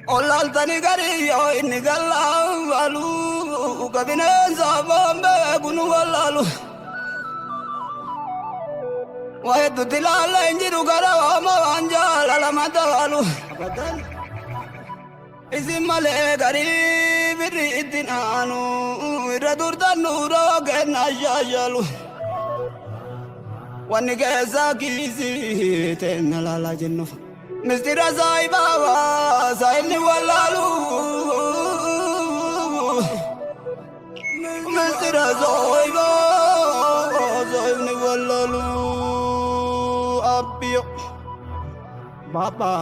Olla altani gari yo inni gallalu kabinen sabambe gunu gallalu Wahid tilala injiru garawa mawanjala lamadalu Isimale gari biri itinanu iradurtan nuro genna jajalu Wani kesa kisi tenalala jinnu Mistira saibawa saini wallalu Mistira saibawa saini wallalu Abbiyo Baba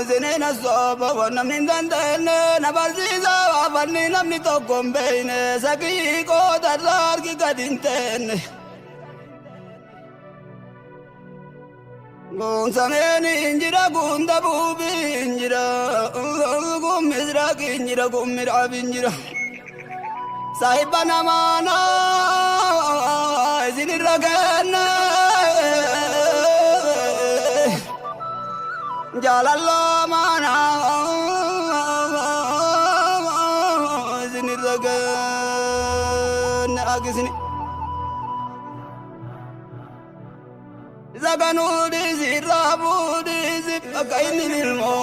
Zinena soba wanamni dandene Nabaziza wafanni namni tokkombeine Saki ko tatar ki kadintene Gonsameni injira gunda bubi injira Gummisra ki injira gummira binjira Sahiba namana Zinirra kenne Jalalla mana Zinirra kenne Agisini Zaganu disi rabu disi Akaini nilmo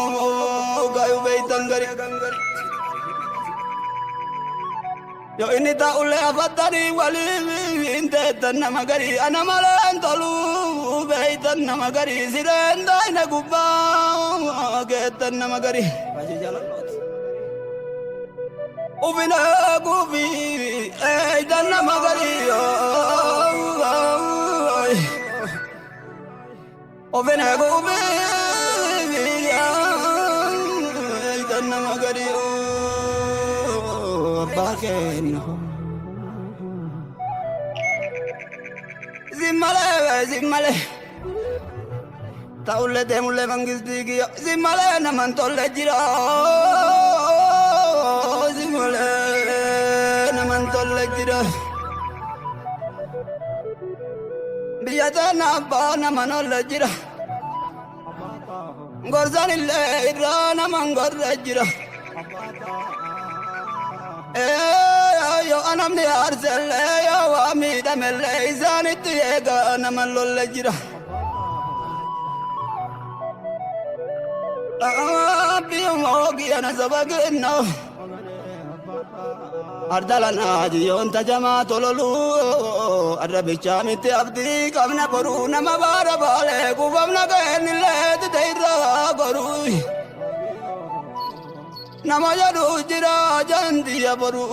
Gayu beitan gari Yo ini tak ule afatani wali intetan nama gari anamalan tolu beitan nama gari sirenda ina gubba getan nama gari masih jalan ubina gubi eitan nama gari ubina gubi eitan nama gari Baken Zimmale Taulle temulle mangisdigi Zimmale naman tolle jira Zimmale naman tolle jira Biyata nabba naman olle jira Gorzanille irra naman gorre jira Yo anamni arselle yo amida melle izanit yega namalle jira Abi mogi ana sabagna Ardalana diyon tajama tololu arabicha mit abdi kamna boru namabara bale kubamna kenille teira boru Namaya jira jandiya boru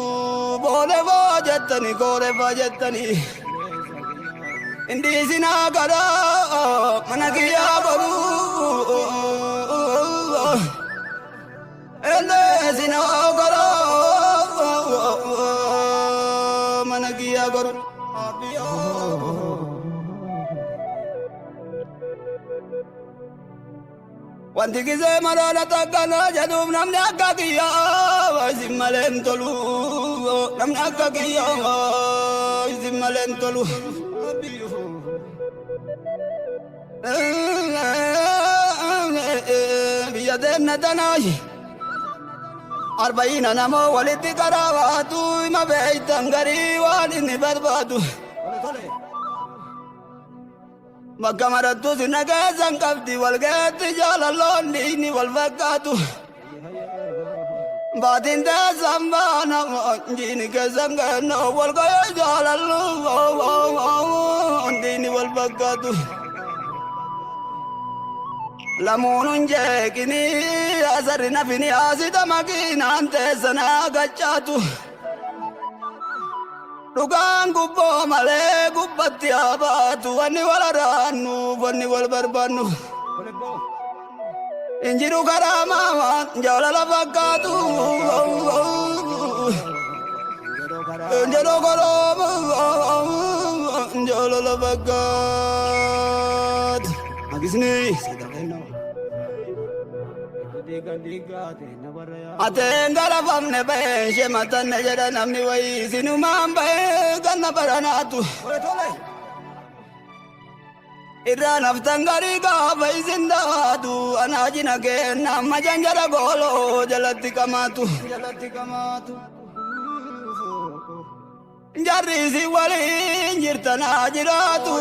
bole vajettani gore vajettani indi sina gara managiya boru ende sina gara managiya boru abiyo Wanti kise marana takana jadum namni akka kiyya Zimmalen tolu namni akka kiyya Zimmalen tolu Biyya deemna tanaayi Arba'ina namoo walitti karaawatu Ima beeytan garii waan inni barbaadu Bakka marattu sinna keessan qabdi walgeetti jaalalloon dhiigni wal fakkaatu Baatiin teessan baana jiini keessan kenno walgayee jaalalloon dhiigni wal fakkaatu Lamuunun jeekini asarri nafini asita makiinaan teessanaa gachaatu Dugaan gubboo malee gubbatti habaatu wanni wal araannu wanni wal barbaannu Injiru karaama jaalala fakkaatu Injiru karaama jaalala fakkaatu Magisni Ateen garafamne bahe shematanne jedha namni wayii sinumaan bahe ganna baranaatu irraa naftan garii gaafa isin daatu anaa jina kenna amma janjala gooloo jalatti qamaatu jarri isin waliin jirtanaa jiraatu